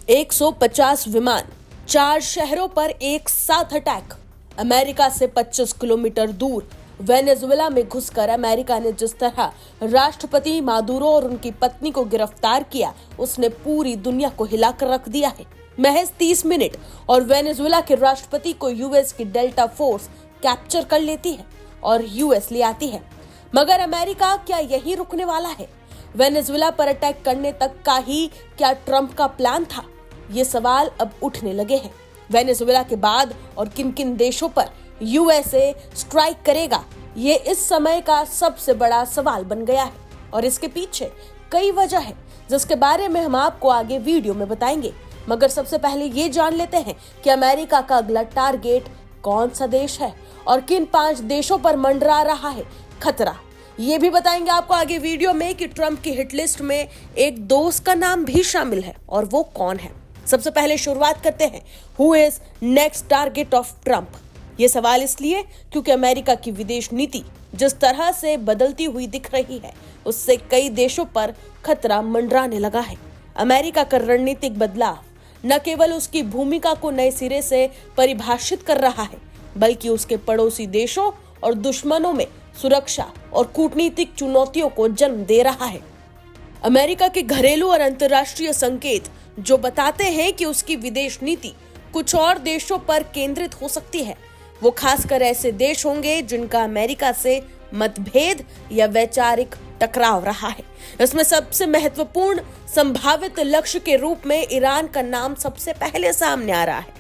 150 विमान 4 शहरों पर एक साथ अटैक। अमेरिका से 25 किलोमीटर दूर वेनेजुएला में घुसकर अमेरिका ने जिस तरह राष्ट्रपति मादुरो और उनकी पत्नी को गिरफ्तार किया, उसने पूरी दुनिया को हिलाकर रख दिया है। महज 30 मिनट और वेनेजुएला के राष्ट्रपति को यूएस की डेल्टा फोर्स कैप्चर कर लेती है और यूएस ले आती है। मगर अमेरिका क्या यही रुकने वाला है? वेनेजुएला पर अटैक करने तक का ही क्या ट्रंप का प्लान था? ये सवाल अब उठने लगे हैं। वेनेजुएला के बाद और किन किन देशों पर यूएसए स्ट्राइक करेगा, ये इस समय का सबसे बड़ा सवाल बन गया है और इसके पीछे कई वजह है, जिसके बारे में हम आपको आगे वीडियो में बताएंगे। मगर सबसे पहले ये जान लेते हैं कि अमेरिका का अगला टारगेट कौन सा देश है और किन 5 देशों पर मंडरा रहा है खतरा। ये भी बताएंगे आपको आगे वीडियो में कि ट्रंप की हिट लिस्ट में एक दोस्त का नाम भी शामिल है और वो कौन है। सबसे पहले शुरुआत करते हैं, who is next target of Trump. ये सवाल इसलिए क्योंकि अमेरिका की विदेश नीति जिस तरह से बदलती हुई दिख रही है, उससे कई देशों पर खतरा मंडराने लगा है। अमेरिका का रणनीतिक बदलाव न केवल उसकी भूमिका को नए सिरे से परिभाषित कर रहा है, बल्कि उसके पड़ोसी देशों और दुश्मनों में सुरक्षा और कूटनीतिक चुनौतियों को जन्म दे रहा है। अमेरिका के घरेलू और अंतर्राष्ट्रीय संकेत जो बताते हैं कि उसकी विदेश नीति कुछ और देशों पर केंद्रित हो सकती है, वो खासकर ऐसे देश होंगे जिनका अमेरिका से मतभेद या वैचारिक टकराव रहा है। इसमें सबसे महत्वपूर्ण संभावित लक्ष्य के रूप में ईरान का नाम सबसे पहले सामने आ रहा है।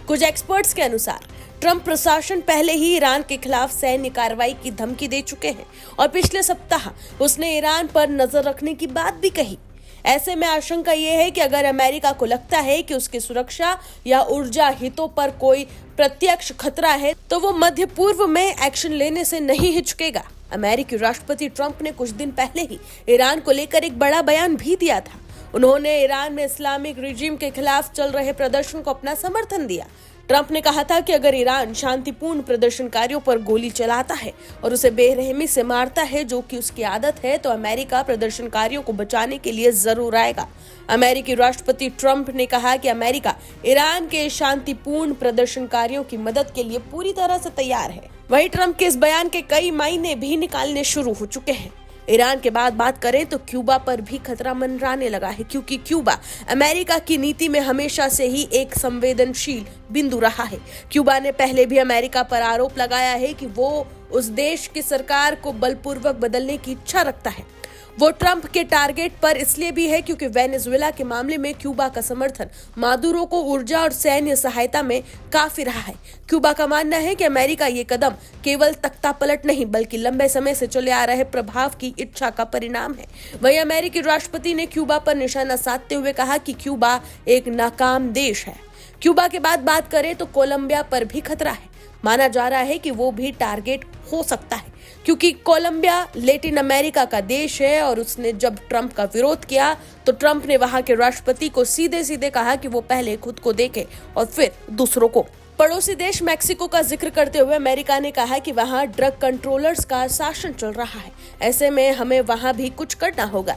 कुछ एक्सपर्ट्स के अनुसार ट्रंप प्रशासन पहले ही ईरान के खिलाफ सैन्य कार्रवाई की धमकी दे चुके हैं और पिछले सप्ताह उसने ईरान पर नजर रखने की बात भी कही। ऐसे में आशंका ये है कि अगर अमेरिका को लगता है कि उसकी सुरक्षा या ऊर्जा हितों पर कोई प्रत्यक्ष खतरा है, तो वो मध्य पूर्व में एक्शन लेने से नहीं हिचकेगा। अमेरिकी राष्ट्रपति ट्रंप ने कुछ दिन पहले ही ईरान को लेकर एक बड़ा बयान भी दिया था। उन्होंने ईरान में इस्लामिक रिजीम के खिलाफ चल रहे प्रदर्शन को अपना समर्थन दिया। ट्रंप ने कहा था कि अगर ईरान शांतिपूर्ण प्रदर्शनकारियों पर गोली चलाता है और उसे बेरहमी से मारता है, जो कि उसकी आदत है, तो अमेरिका प्रदर्शनकारियों को बचाने के लिए जरूर आएगा। अमेरिकी राष्ट्रपति ट्रंप ने कहा कि अमेरिका ईरान के शांतिपूर्ण प्रदर्शनकारियों की मदद के लिए पूरी तरह से तैयार है। वहीं ट्रंप के इस बयान के कई मायने भी निकालने शुरू हो चुके हैं। ईरान के बाद बात करें तो क्यूबा पर भी खतरा मंडराने लगा है, क्योंकि क्यूबा अमेरिका की नीति में हमेशा से ही एक संवेदनशील बिंदु रहा है। क्यूबा ने पहले भी अमेरिका पर आरोप लगाया है कि वो उस देश की सरकार को बलपूर्वक बदलने की इच्छा रखता है। वो ट्रंप के टारगेट पर इसलिए भी है क्योंकि वेनेजुएला के मामले में क्यूबा का समर्थन मादुरो को ऊर्जा और सैन्य सहायता में काफी रहा है। क्यूबा का मानना है कि अमेरिका ये कदम केवल तख्तापलट नहीं, बल्कि लंबे समय से चले आ रहे प्रभाव की इच्छा का परिणाम है। वहीं अमेरिकी राष्ट्रपति ने क्यूबा पर निशाना साधते हुए कहा कि क्यूबा एक नाकाम देश है। क्यूबा के बाद बात करें तो कोलंबिया पर भी खतरा है। माना जा रहा है कि वो भी टारगेट हो सकता है, क्योंकि कोलंबिया लैटिन अमेरिका का देश है और उसने जब ट्रंप का विरोध किया तो ट्रंप ने वहां के राष्ट्रपति को सीधे सीधे कहा कि वो पहले खुद को देखे और फिर दूसरों को। पड़ोसी देश मैक्सिको का जिक्र करते हुए अमेरिका ने कहा कि वहां ड्रग कंट्रोलर्स का शासन चल रहा है, ऐसे में हमें वहां भी कुछ करना होगा।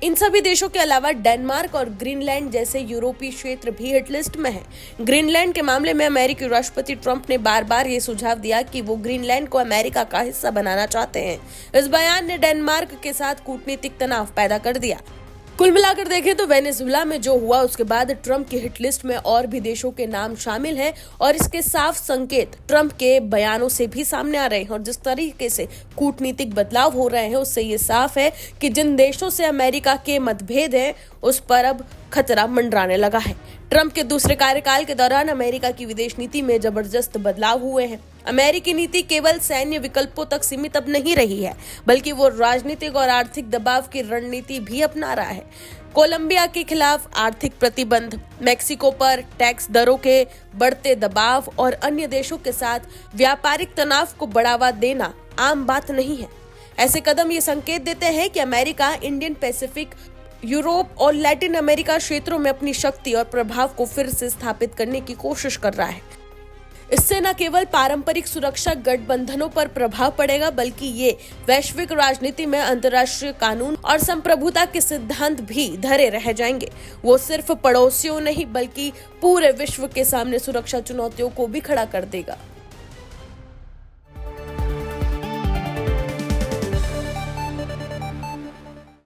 इन सभी देशों के अलावा डेनमार्क और ग्रीनलैंड जैसे यूरोपीय क्षेत्र भी हिट लिस्ट में हैं। ग्रीनलैंड के मामले में अमेरिकी राष्ट्रपति ट्रंप ने बार बार ये सुझाव दिया कि वो ग्रीनलैंड को अमेरिका का हिस्सा बनाना चाहते हैं। इस बयान ने डेनमार्क के साथ कूटनीतिक तनाव पैदा कर दिया। कुल मिलाकर देखें तो वेनेजुएला में जो हुआ उसके बाद ट्रंप की हिट लिस्ट में और भी देशों के नाम शामिल हैं और इसके साफ संकेत ट्रंप के बयानों से भी सामने आ रहे हैं। और जिस तरीके से कूटनीतिक बदलाव हो रहे हैं, उससे ये साफ है कि जिन देशों से अमेरिका के मतभेद हैं, उस पर अब खतरा मंडराने लगा है। ट्रंप के दूसरे कार्यकाल के दौरान अमेरिका की विदेश नीति में जबरदस्त बदलाव हुए हैं। अमेरिकी नीति केवल सैन्य विकल्पों तक सीमित अब नहीं रही है, बल्कि वो राजनीतिक और आर्थिक दबाव की रणनीति भी अपना रहा है। कोलंबिया के खिलाफ आर्थिक प्रतिबंध, मैक्सिको पर टैक्स दरों के बढ़ते दबाव और अन्य देशों के साथ व्यापारिक तनाव को बढ़ावा देना आम बात नहीं है। ऐसे कदम ये संकेत देते हैं कि अमेरिका इंडियन पैसिफिक, यूरोप और लैटिन अमेरिका क्षेत्रों में अपनी शक्ति और प्रभाव को फिर से स्थापित करने की कोशिश कर रहा है। इससे न केवल पारंपरिक सुरक्षा गठबंधनों पर प्रभाव पड़ेगा, बल्कि ये वैश्विक राजनीति में अंतर्राष्ट्रीय कानून और संप्रभुता के सिद्धांत भी धरे रह जाएंगे। वो सिर्फ पड़ोसियों नहीं बल्कि पूरे विश्व के सामने सुरक्षा चुनौतियों को भी खड़ा कर देगा।